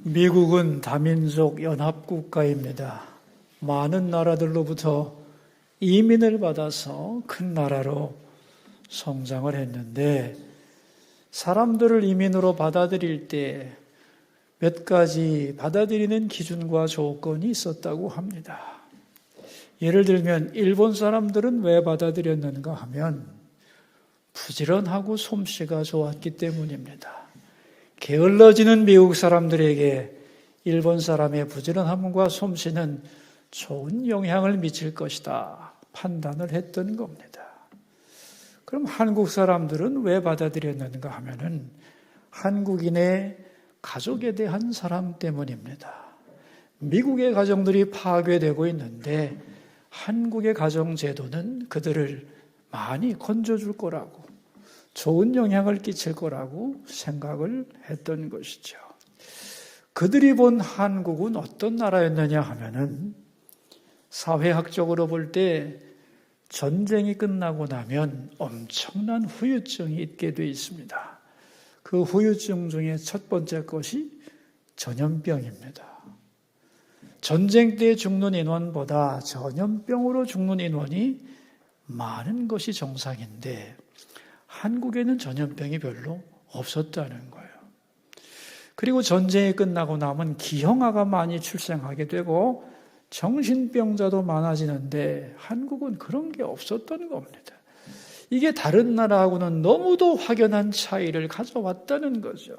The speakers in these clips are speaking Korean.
미국은 다민족 연합국가입니다. 많은 나라들로부터 이민을 받아서 큰 나라로 성장을 했는데 사람들을 이민으로 받아들일 때 몇 가지 받아들이는 기준과 조건이 있었다고 합니다. 예를 들면 일본 사람들은 왜 받아들였는가 하면 부지런하고 솜씨가 좋았기 때문입니다. 게을러지는 미국 사람들에게 일본 사람의 부지런함과 솜씨는 좋은 영향을 미칠 것이다 판단을 했던 겁니다. 그럼 한국 사람들은 왜 받아들였는가 하면은 한국인의 가족에 대한 사랑 때문입니다. 미국의 가정들이 파괴되고 있는데 한국의 가정제도는 그들을 많이 건져줄 거라고, 좋은 영향을 끼칠 거라고 생각을 했던 것이죠. 그들이 본 한국은 어떤 나라였느냐 하면은 사회학적으로 볼 때 전쟁이 끝나고 나면 엄청난 후유증이 있게 되어 있습니다. 그 후유증 중에 첫 번째 것이 전염병입니다. 전쟁 때 죽는 인원보다 전염병으로 죽는 인원이 많은 것이 정상인데 한국에는 전염병이 별로 없었다는 거예요. 그리고 전쟁이 끝나고 나면 기형아가 많이 출생하게 되고 정신병자도 많아지는데 한국은 그런 게 없었던 겁니다. 이게 다른 나라하고는 너무도 확연한 차이를 가져왔다는 거죠.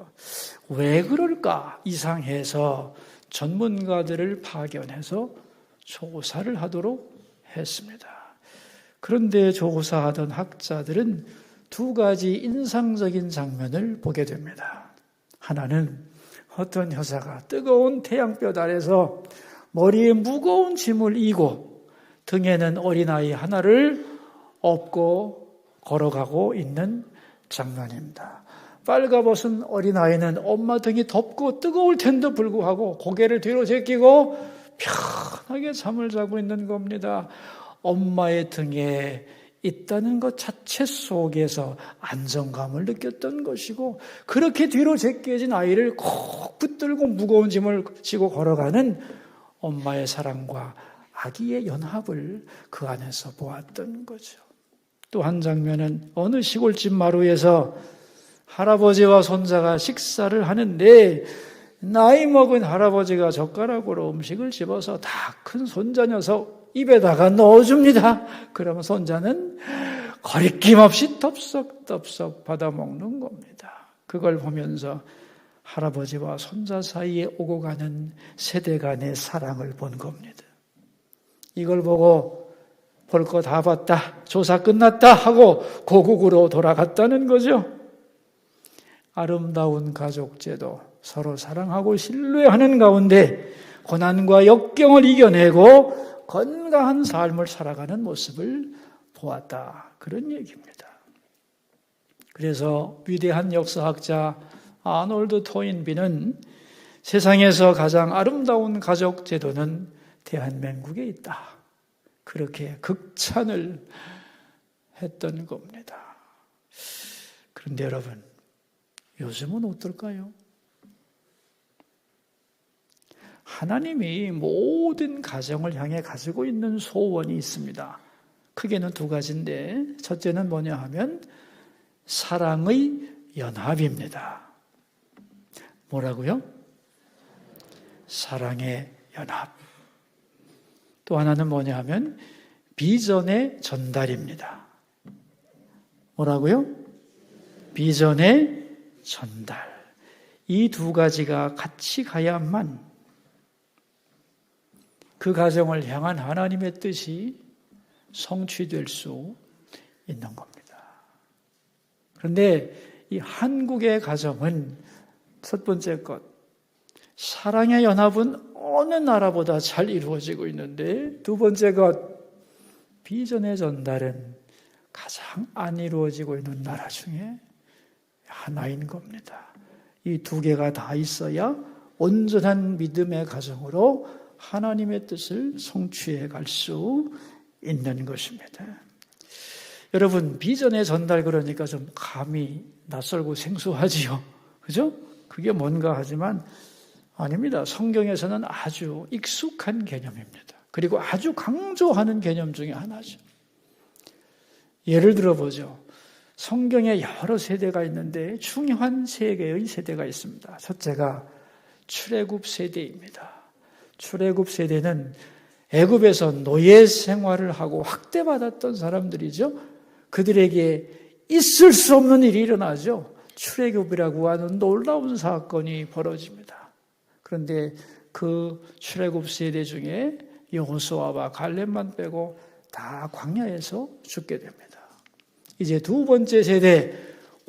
왜 그럴까? 이상해서 전문가들을 파견해서 조사를 하도록 했습니다. 그런데 조사하던 학자들은 두 가지 인상적인 장면을 보게 됩니다. 하나는 어떤 여자가 뜨거운 태양볕 아래서 머리에 무거운 짐을 이고 등에는 어린아이 하나를 업고 걸어가고 있는 장면입니다. 빨가벗은 어린아이는 엄마 등이 덥고 뜨거울 텐데 불구하고 고개를 뒤로 제끼고 편하게 잠을 자고 있는 겁니다. 엄마의 등에 있다는 것 자체 속에서 안정감을 느꼈던 것이고 그렇게 뒤로 제껴진 아이를 콕 붙들고 무거운 짐을 지고 걸어가는 엄마의 사랑과 아기의 연합을 그 안에서 보았던 거죠. 또 한 장면은 어느 시골집 마루에서 할아버지와 손자가 식사를 하는데 나이 먹은 할아버지가 젓가락으로 음식을 집어서 다 큰 손자 녀석 입에다가 넣어줍니다. 그러면 손자는 거리낌 없이 덥석덥석 받아먹는 겁니다. 그걸 보면서 할아버지와 손자 사이에 오고 가는 세대 간의 사랑을 본 겁니다. 이걸 보고 볼 거 다 봤다, 조사 끝났다 하고 고국으로 돌아갔다는 거죠. 아름다운 가족제도, 서로 사랑하고 신뢰하는 가운데 고난과 역경을 이겨내고 건강한 삶을 살아가는 모습을 보았다. 그런 얘기입니다. 그래서 위대한 역사학자 아놀드 토인비는 세상에서 가장 아름다운 가족제도는 대한민국에 있다. 그렇게 극찬을 했던 겁니다. 그런데 여러분, 요즘은 어떨까요? 하나님이 모든 가정을 향해 가지고 있는 소원이 있습니다. 크게는 두 가지인데 첫째는 뭐냐 하면 사랑의 연합입니다. 뭐라고요? 사랑의 연합. 또 하나는 뭐냐 하면 비전의 전달입니다. 뭐라고요? 비전의 전달. 이 두 가지가 같이 가야만 그 가정을 향한 하나님의 뜻이 성취될 수 있는 겁니다. 그런데 이 한국의 가정은 첫 번째 것, 사랑의 연합은 어느 나라보다 잘 이루어지고 있는데 두 번째 것, 비전의 전달은 가장 안 이루어지고 있는 나라 중에 하나인 겁니다. 이 두 개가 다 있어야 온전한 믿음의 가정으로 하나님의 뜻을 성취해 갈 수 있는 것입니다. 여러분, 비전의 전달 그러니까 좀 감이 낯설고 생소하지요. 그죠? 그게 뭔가 하지만 아닙니다. 성경에서는 아주 익숙한 개념입니다. 그리고 아주 강조하는 개념 중에 하나죠. 예를 들어보죠. 성경에 여러 세대가 있는데 중요한 세 개의 세대가 있습니다. 첫째가 출애굽 세대입니다. 출애굽 세대는 애굽에서 노예 생활을 하고 학대받았던 사람들이죠. 그들에게 있을 수 없는 일이 일어나죠. 출애굽이라고 하는 놀라운 사건이 벌어집니다. 그런데 그 출애굽 세대 중에 여호수아와 갈렙만 빼고 다 광야에서 죽게 됩니다. 이제 두 번째 세대,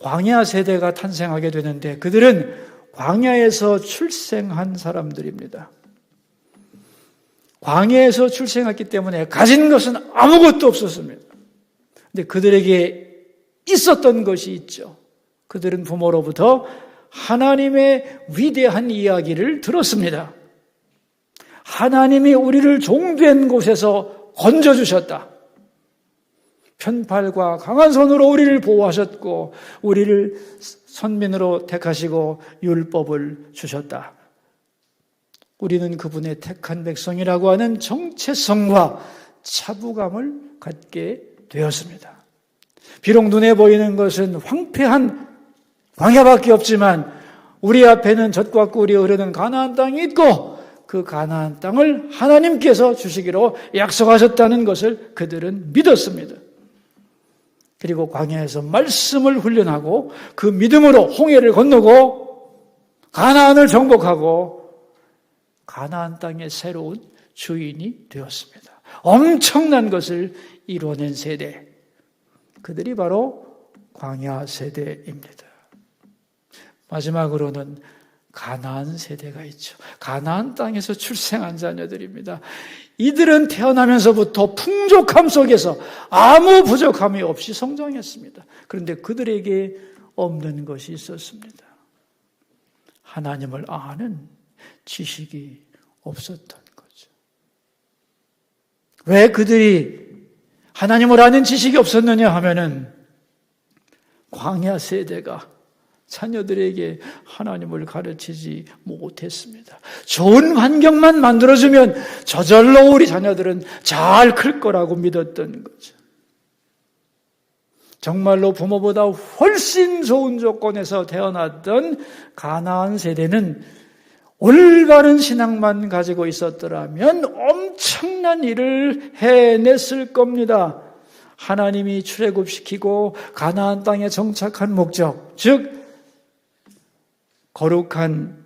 광야 세대가 탄생하게 되는데 그들은 광야에서 출생한 사람들입니다. 광야에서 출생했기 때문에 가진 것은 아무것도 없었습니다. 그런데 그들에게 있었던 것이 있죠. 그들은 부모로부터 하나님의 위대한 이야기를 들었습니다. 하나님이 우리를 종된 곳에서 건져주셨다. 편팔과 강한 손으로 우리를 보호하셨고 우리를 선민으로 택하시고 율법을 주셨다. 우리는 그분의 택한 백성이라고 하는 정체성과 차부감을 갖게 되었습니다. 비록 눈에 보이는 것은 황폐한 광야밖에 없지만 우리 앞에는 젖과 꿀이 흐르는 가나안 땅이 있고 그 가나안 땅을 하나님께서 주시기로 약속하셨다는 것을 그들은 믿었습니다. 그리고 광야에서 말씀을 훈련하고 그 믿음으로 홍해를 건너고 가나안을 정복하고 가나안 땅의 새로운 주인이 되었습니다. 엄청난 것을 이뤄낸 세대, 그들이 바로 광야 세대입니다. 마지막으로는 가나안 세대가 있죠. 가나안 땅에서 출생한 자녀들입니다. 이들은 태어나면서부터 풍족함 속에서 아무 부족함이 없이 성장했습니다. 그런데 그들에게 없는 것이 있었습니다. 하나님을 아는 지식이 없었던 거죠. 왜 그들이 하나님을 아는 지식이 없었느냐 하면은 광야 세대가 자녀들에게 하나님을 가르치지 못했습니다. 좋은 환경만 만들어주면 저절로 우리 자녀들은 잘 클 거라고 믿었던 거죠. 정말로 부모보다 훨씬 좋은 조건에서 태어났던 가나안 세대는 올바른 신앙만 가지고 있었더라면 엄청난 일을 해냈을 겁니다. 하나님이 출애굽시키고 가나안 땅에 정착한 목적, 즉 거룩한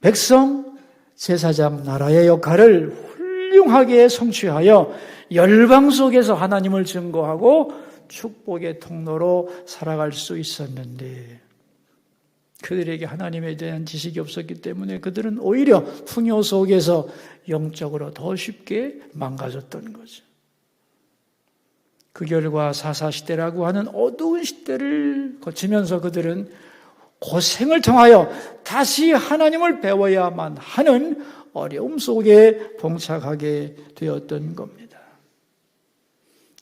백성, 제사장 나라의 역할을 훌륭하게 성취하여 열방 속에서 하나님을 증거하고 축복의 통로로 살아갈 수 있었는데 그들에게 하나님에 대한 지식이 없었기 때문에 그들은 오히려 풍요 속에서 영적으로 더 쉽게 망가졌던 거죠. 그 결과 사사시대라고 하는 어두운 시대를 거치면서 그들은 고생을 통하여 다시 하나님을 배워야만 하는 어려움 속에 봉착하게 되었던 겁니다.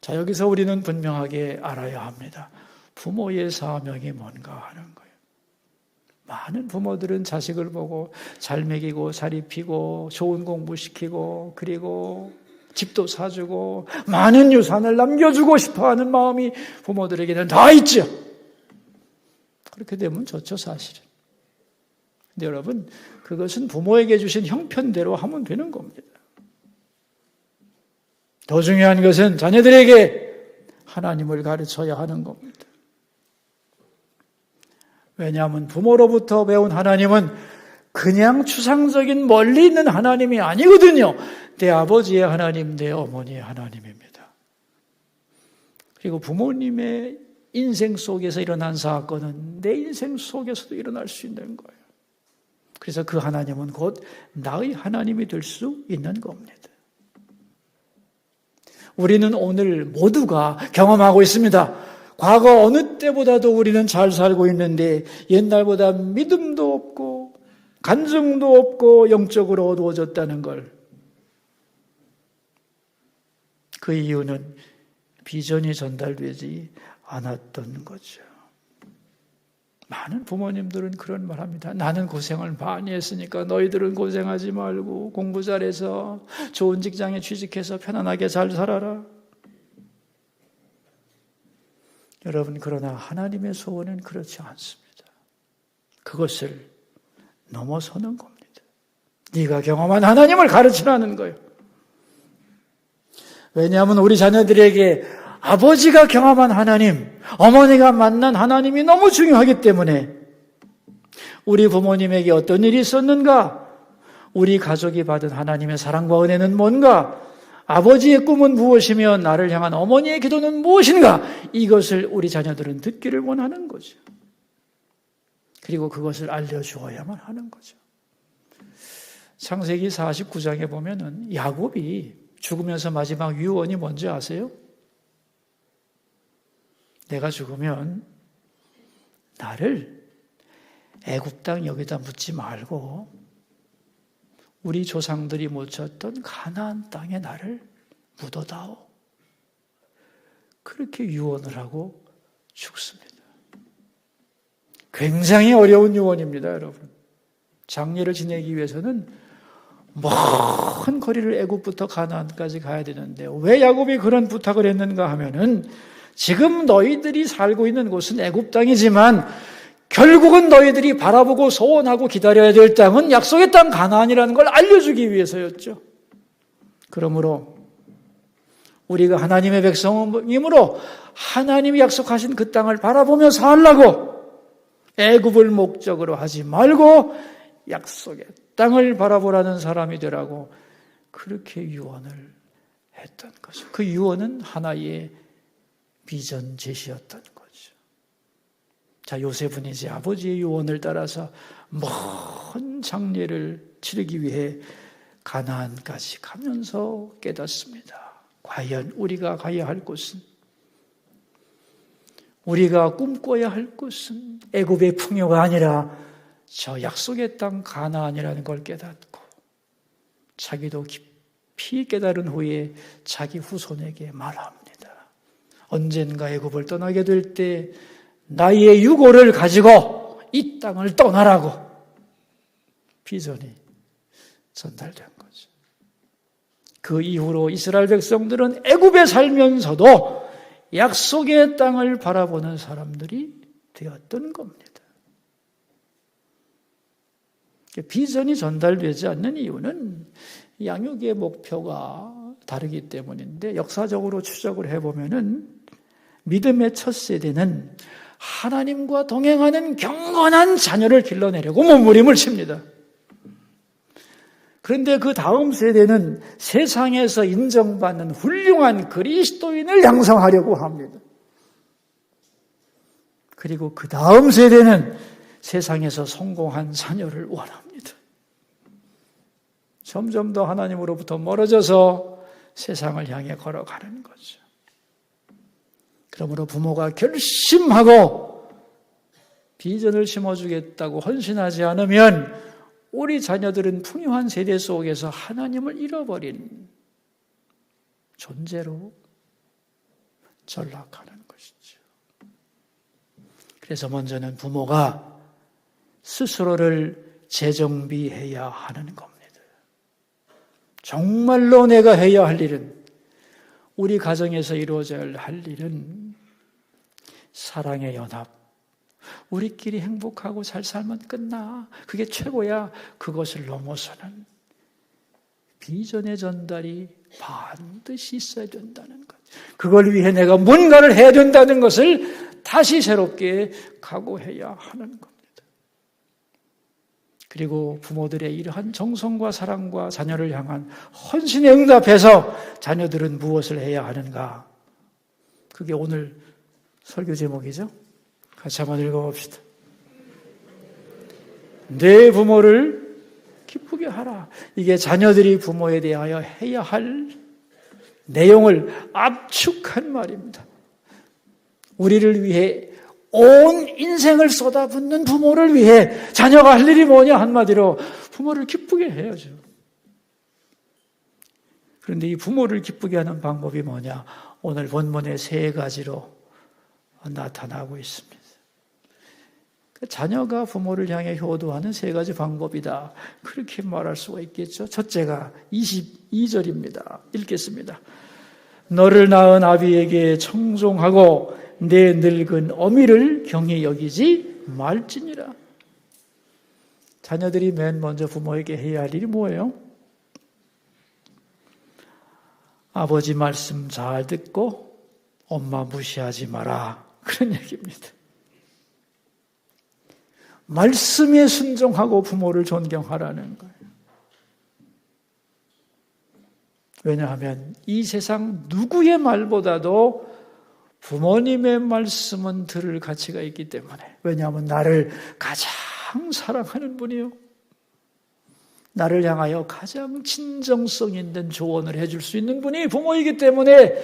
자, 여기서 우리는 분명하게 알아야 합니다. 부모의 사명이 뭔가 하는 거예요. 많은 부모들은 자식을 보고 잘 먹이고 잘 입히고 좋은 공부시키고 그리고 집도 사주고 많은 유산을 남겨주고 싶어하는 마음이 부모들에게는 다 있죠. 그렇게 되면 좋죠, 사실은. 근데 여러분, 그것은 부모에게 주신 형편대로 하면 되는 겁니다. 더 중요한 것은 자녀들에게 하나님을 가르쳐야 하는 겁니다. 왜냐하면 부모로부터 배운 하나님은 그냥 추상적인 멀리 있는 하나님이 아니거든요. 내 아버지의 하나님, 내 어머니의 하나님입니다. 그리고 부모님의 인생 속에서 일어난 사건은 내 인생 속에서도 일어날 수 있는 거예요. 그래서 그 하나님은 곧 나의 하나님이 될 수 있는 겁니다. 우리는 오늘 모두가 경험하고 있습니다. 과거 어느 때보다도 우리는 잘 살고 있는데 옛날보다 믿음도 없고 간증도 없고 영적으로 어두워졌다는 걸. 그 이유는 비전이 전달되지 않았던 거죠. 많은 부모님들은 그런 말 합니다. 나는 고생을 많이 했으니까 너희들은 고생하지 말고 공부 잘해서 좋은 직장에 취직해서 편안하게 잘 살아라. 여러분, 그러나 하나님의 소원은 그렇지 않습니다. 그것을 넘어서는 겁니다. 네가 경험한 하나님을 가르치라는 거예요. 왜냐하면 우리 자녀들에게 아버지가 경험한 하나님, 어머니가 만난 하나님이 너무 중요하기 때문에 우리 부모님에게 어떤 일이 있었는가? 우리 가족이 받은 하나님의 사랑과 은혜는 뭔가? 아버지의 꿈은 무엇이며 나를 향한 어머니의 기도는 무엇인가? 이것을 우리 자녀들은 듣기를 원하는 거죠. 그리고 그것을 알려주어야만 하는 거죠. 창세기 49장에 보면은 야곱이 죽으면서 마지막 유언이 뭔지 아세요? 내가 죽으면 나를 애굽 땅 여기다 묻지 말고 우리 조상들이 묻혔던 가나안 땅에 나를 묻어다오. 그렇게 유언을 하고 죽습니다. 굉장히 어려운 유언입니다, 여러분. 장례를 지내기 위해서는 먼 거리를 애굽부터 가나안까지 가야 되는데 왜 야곱이 그런 부탁을 했는가 하면은 지금 너희들이 살고 있는 곳은 애굽 땅이지만 결국은 너희들이 바라보고 소원하고 기다려야 될 땅은 약속의 땅 가나안이라는 걸 알려주기 위해서였죠. 그러므로 우리가 하나님의 백성이므로 하나님이 약속하신 그 땅을 바라보며 살라고 애굽을 목적으로 하지 말고 약속의 땅을 바라보라는 사람이 되라고 그렇게 유언을 했던 거죠. 그 유언은 하나의 비전 제시였던 거죠. 자, 요셉은 이제 아버지의 유언을 따라서 먼 장례를 치르기 위해 가나안까지 가면서 깨닫습니다. 과연 우리가 가야 할 곳은, 우리가 꿈꿔야 할 곳은 애굽의 풍요가 아니라 저 약속의 땅 가나안이라는 걸 깨닫고 자기도 깊이 깨달은 후에 자기 후손에게 말합니다. 언젠가 애굽을 떠나게 될 때 나의 유고를 가지고 이 땅을 떠나라고 비전이 전달된 거죠. 그 이후로 이스라엘 백성들은 애굽에 살면서도 약속의 땅을 바라보는 사람들이 되었던 겁니다. 비전이 전달되지 않는 이유는 양육의 목표가 다르기 때문인데 역사적으로 추적을 해보면은 믿음의 첫 세대는 하나님과 동행하는 경건한 자녀를 길러내려고 몸부림을 칩니다. 그런데 그 다음 세대는 세상에서 인정받는 훌륭한 그리스도인을 양성하려고 합니다. 그리고 그 다음 세대는 세상에서 성공한 자녀를 원합니다. 점점 더 하나님으로부터 멀어져서 세상을 향해 걸어가는 거죠. 그러므로 부모가 결심하고 비전을 심어주겠다고 헌신하지 않으면 우리 자녀들은 풍요한 세대 속에서 하나님을 잃어버린 존재로 전락하는 것이죠. 그래서 먼저는 부모가 스스로를 재정비해야 하는 겁니다. 정말로 내가 해야 할 일은, 우리 가정에서 이루어져야 할 일은 사랑의 연합. 우리끼리 행복하고 잘 살면 끝나. 그게 최고야. 그것을 넘어서는 비전의 전달이 반드시 있어야 된다는 것. 그걸 위해 내가 뭔가를 해야 된다는 것을 다시 새롭게 각오해야 하는 겁니다. 그리고 부모들의 이러한 정성과 사랑과 자녀를 향한 헌신에 응답해서 자녀들은 무엇을 해야 하는가? 그게 오늘 설교 제목이죠. 같이 한번 읽어봅시다. 내 부모를 기쁘게 하라. 이게 자녀들이 부모에 대하여 해야 할 내용을 압축한 말입니다. 우리를 위해 온 인생을 쏟아붓는 부모를 위해 자녀가 할 일이 뭐냐? 한마디로 부모를 기쁘게 해야죠. 그런데 이 부모를 기쁘게 하는 방법이 뭐냐? 오늘 본문의 세 가지로 나타나고 있습니다. 자녀가 부모를 향해 효도하는 세 가지 방법이다. 그렇게 말할 수가 있겠죠. 첫째가 22절입니다. 읽겠습니다. 너를 낳은 아비에게 청종하고 내 늙은 어미를 경히 여기지 말지니라. 자녀들이 맨 먼저 부모에게 해야 할 일이 뭐예요? 아버지 말씀 잘 듣고 엄마 무시하지 마라. 그런 얘기입니다. 말씀에 순종하고 부모를 존경하라는 거예요. 왜냐하면 이 세상 누구의 말보다도 부모님의 말씀은 들을 가치가 있기 때문에. 왜냐하면 나를 가장 사랑하는 분이요, 나를 향하여 가장 진정성 있는 조언을 해줄 수 있는 분이 부모이기 때문에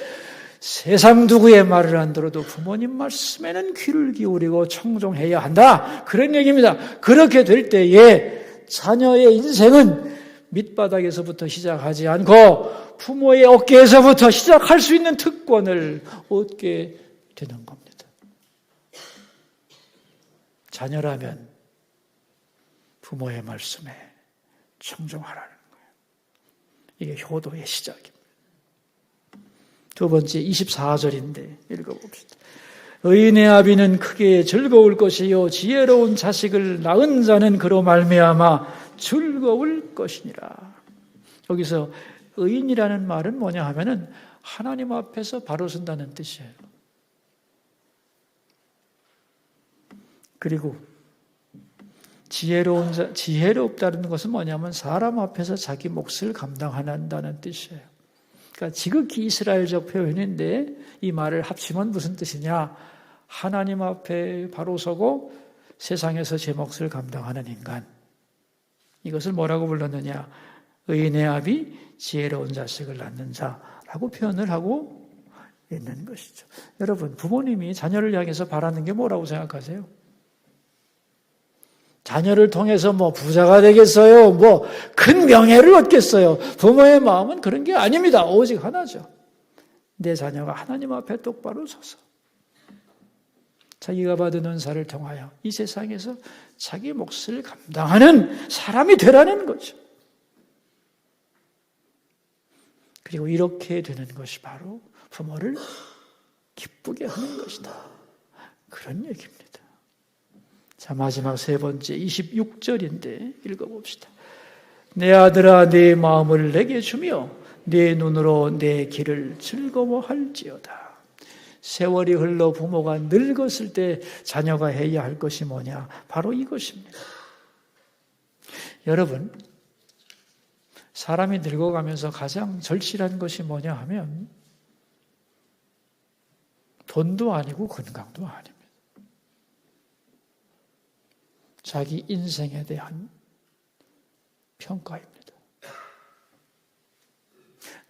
세상 누구의 말을 안 들어도 부모님 말씀에는 귀를 기울이고 청종해야 한다. 그런 얘기입니다. 그렇게 될 때에 자녀의 인생은 밑바닥에서부터 시작하지 않고 부모의 어깨에서부터 시작할 수 있는 특권을 얻게 되는 겁니다. 자녀라면 부모의 말씀에 청종하라는 거예요. 이게 효도의 시작입니다. 두 번째 24절인데 읽어봅시다. 의인의 아비는 크게 즐거울 것이요 지혜로운 자식을 낳은 자는 그로 말미암아 즐거울 것이니라. 여기서 의인이라는 말은 뭐냐 하면은 하나님 앞에서 바로 선다는 뜻이에요. 그리고 지혜롭다는 것은 뭐냐면 사람 앞에서 자기 몫을 감당한다는 뜻이에요. 그러니까 지극히 이스라엘적 표현인데 이 말을 합치면 무슨 뜻이냐? 하나님 앞에 바로 서고 세상에서 제 몫을 감당하는 인간. 이것을 뭐라고 불렀느냐? 의인의 아비, 지혜로운 자식을 낳는 자라고 표현을 하고 있는 것이죠. 여러분, 부모님이 자녀를 향해서 바라는 게 뭐라고 생각하세요? 자녀를 통해서 부자가 되겠어요? 큰 명예를 얻겠어요? 부모의 마음은 그런 게 아닙니다. 오직 하나죠. 내 자녀가 하나님 앞에 똑바로 서서 자기가 받은 은사를 통하여 이 세상에서 자기 몫을 감당하는 사람이 되라는 거죠. 그리고 이렇게 되는 것이 바로 부모를 기쁘게 하는 것이다. 그런 얘기입니다. 자, 마지막 세 번째 26절인데 읽어봅시다. 내 아들아 내 마음을 내게 주며 내 눈으로 내 길을 즐거워할지어다. 세월이 흘러 부모가 늙었을 때 자녀가 해야 할 것이 뭐냐? 바로 이것입니다. 여러분, 사람이 늙어가면서 가장 절실한 것이 뭐냐 하면 돈도 아니고 건강도 아닙니다. 자기 인생에 대한 평가입니다.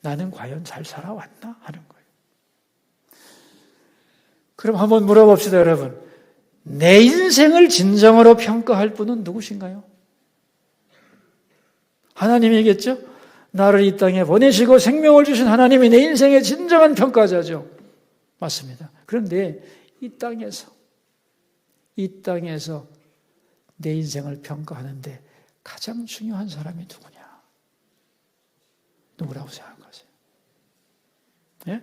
나는 과연 잘 살아왔나 하는 거예요. 그럼 한번 물어봅시다, 여러분. 내 인생을 진정으로 평가할 분은 누구신가요? 하나님이겠죠? 나를 이 땅에 보내시고 생명을 주신 하나님이 내 인생의 진정한 평가자죠. 맞습니다. 그런데 이 땅에서 내 인생을 평가하는데 가장 중요한 사람이 누구냐? 누구라고 생각하세요? 예?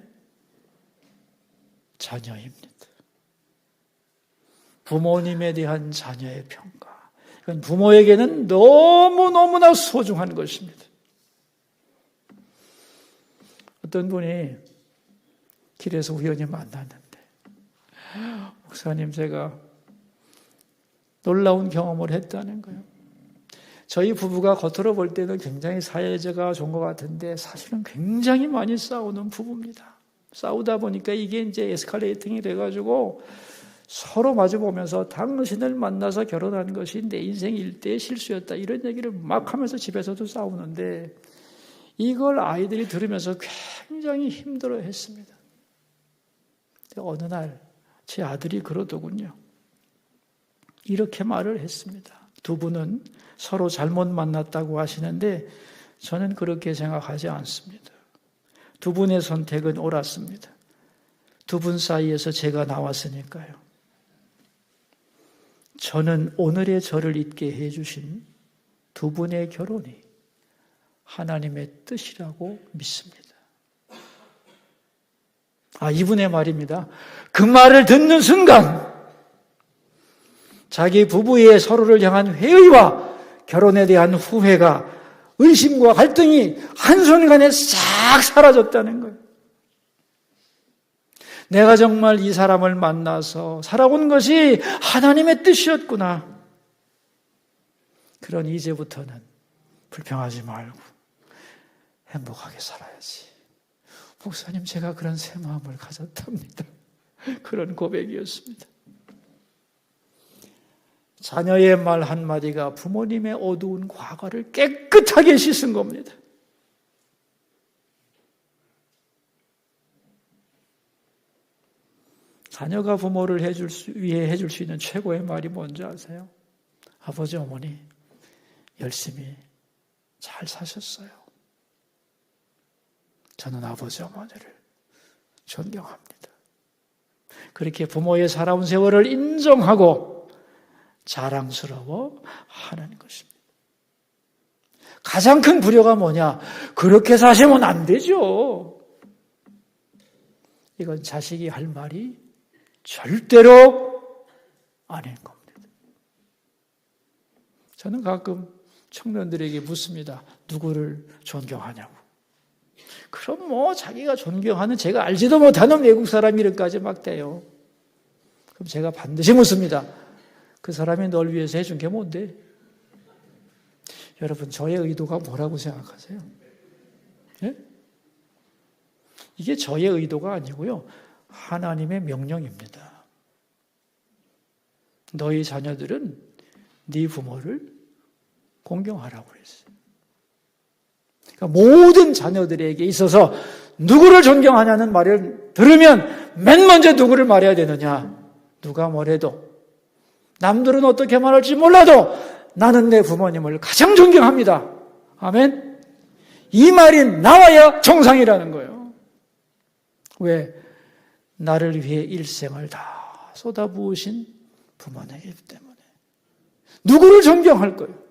자녀입니다. 부모님에 대한 자녀의 평가. 이건 부모에게는 너무너무나 소중한 것입니다. 어떤 분이 길에서 우연히 만났는데, 목사님, 제가 놀라운 경험을 했다는 거예요. 저희 부부가 겉으로 볼 때는 굉장히 사회자가 좋은 것 같은데 사실은 굉장히 많이 싸우는 부부입니다. 싸우다 보니까 이게 이제 에스컬레이팅이 돼가지고 서로 마주보면서 당신을 만나서 결혼한 것이 내 인생 일대의 실수였다, 이런 얘기를 막 하면서 집에서도 싸우는데 이걸 아이들이 들으면서 굉장히 힘들어했습니다. 어느 날 제 아들이 그러더군요. 이렇게 말을 했습니다. 두 분은 서로 잘못 만났다고 하시는데 저는 그렇게 생각하지 않습니다. 두 분의 선택은 옳았습니다. 두 분 사이에서 제가 나왔으니까요. 저는 오늘의 저를 있게 해주신 두 분의 결혼이 하나님의 뜻이라고 믿습니다. 이분의 말입니다. 그 말을 듣는 순간 자기 부부의 서로를 향한 회의와 결혼에 대한 후회가, 의심과 갈등이 한순간에 싹 사라졌다는 거예요. 내가 정말 이 사람을 만나서 살아온 것이 하나님의 뜻이었구나. 그러니 이제부터는 불평하지 말고 행복하게 살아야지. 목사님, 제가 그런 새 마음을 가졌답니다. 그런 고백이었습니다. 자녀의 말 한마디가 부모님의 어두운 과거를 깨끗하게 씻은 겁니다. 자녀가 부모를 위해 해줄 수 있는 최고의 말이 뭔지 아세요? 아버지, 어머니, 열심히 잘 사셨어요. 저는 아버지, 어머니를 존경합니다. 그렇게 부모의 살아온 세월을 인정하고 자랑스러워 하는 것입니다. 가장 큰 불효가 뭐냐? 그렇게 사시면 안 되죠. 이건 자식이 할 말이 절대로 아닌 겁니다. 저는 가끔 청년들에게 묻습니다. 누구를 존경하냐고. 그럼 자기가 존경하는 제가 알지도 못하는 외국 사람 이름까지 막 대요. 그럼 제가 반드시 묻습니다. 그 사람이 널 위해서 해준 게 뭔데? 여러분, 저의 의도가 뭐라고 생각하세요? 예? 이게 저의 의도가 아니고요. 하나님의 명령입니다. 너희 자녀들은 네 부모를 공경하라고 그랬어요. 그러니까 모든 자녀들에게 있어서 누구를 존경하냐는 말을 들으면 맨 먼저 누구를 말해야 되느냐? 누가 뭐래도, 남들은 어떻게 말할지 몰라도 나는 내 부모님을 가장 존경합니다. 아멘? 이 말이 나와야 정상이라는 거예요. 왜? 나를 위해 일생을 다 쏟아부으신 부모님이기 때문에. 누구를 존경할 거예요?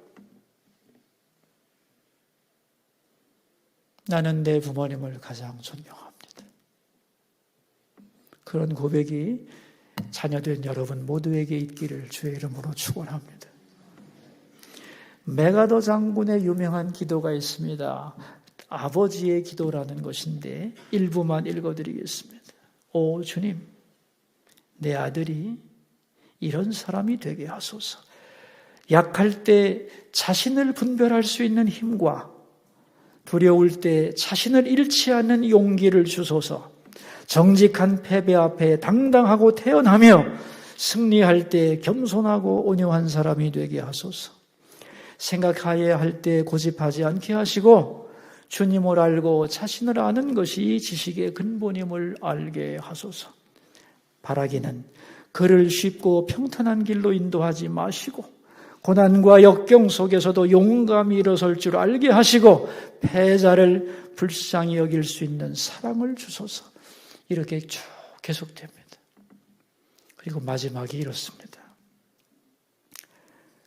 나는 내 부모님을 가장 존경합니다. 그런 고백이 자녀된 여러분 모두에게 있기를 주의 이름으로 축원합니다. 메가더 장군의 유명한 기도가 있습니다. 아버지의 기도라는 것인데 일부만 읽어드리겠습니다. 오 주님, 내 아들이 이런 사람이 되게 하소서. 약할 때 자신을 분별할 수 있는 힘과 두려울 때 자신을 잃지 않는 용기를 주소서. 정직한 패배 앞에 당당하고 태연하며 승리할 때 겸손하고 온유한 사람이 되게 하소서. 생각하여야 할 때 고집하지 않게 하시고 주님을 알고 자신을 아는 것이 지식의 근본임을 알게 하소서. 바라기는 그를 쉽고 평탄한 길로 인도하지 마시고 고난과 역경 속에서도 용감히 일어설 줄 알게 하시고 패자를 불쌍히 여길 수 있는 사랑을 주소서. 이렇게 쭉 계속됩니다. 그리고 마지막이 이렇습니다.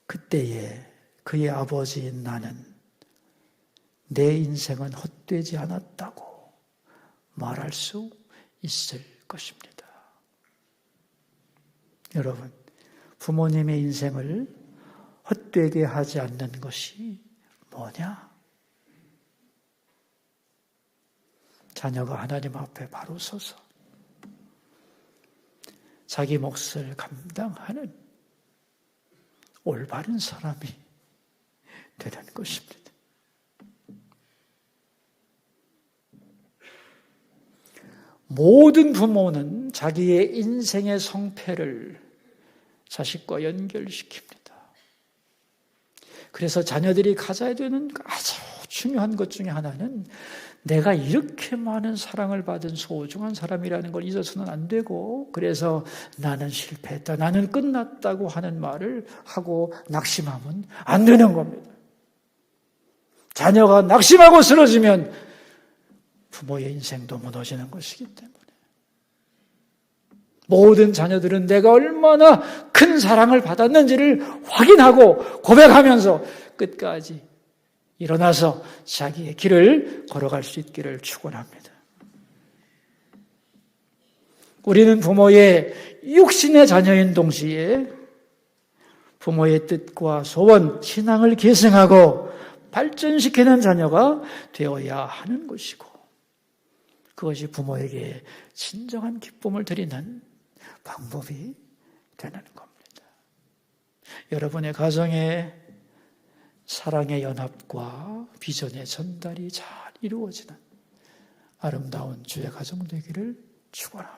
그때에 그의 아버지인 나는 내 인생은 헛되지 않았다고 말할 수 있을 것입니다. 여러분, 부모님의 인생을 헛되게 하지 않는 것이 뭐냐? 자녀가 하나님 앞에 바로 서서 자기 몫을 감당하는 올바른 사람이 되는 것입니다. 모든 부모는 자기의 인생의 성패를 자식과 연결시킵니다. 그래서 자녀들이 가져야 되는 아주 중요한 것 중에 하나는 내가 이렇게 많은 사랑을 받은 소중한 사람이라는 걸 잊어서는 안 되고, 그래서 나는 실패했다, 나는 끝났다고 하는 말을 하고 낙심하면 안 되는 겁니다. 자녀가 낙심하고 쓰러지면 부모의 인생도 무너지는 것이기 때문에 모든 자녀들은 내가 얼마나 큰 사랑을 받았는지를 확인하고 고백하면서 끝까지 일어나서 자기의 길을 걸어갈 수 있기를 축원합니다. 우리는 부모의 육신의 자녀인 동시에 부모의 뜻과 소원, 신앙을 계승하고 발전시키는 자녀가 되어야 하는 것이고, 그것이 부모에게 진정한 기쁨을 드리는 방법이 되는 겁니다. 여러분의 가정에 사랑의 연합과 비전의 전달이 잘 이루어지는 아름다운 주의 가정 되기를 축원합니다.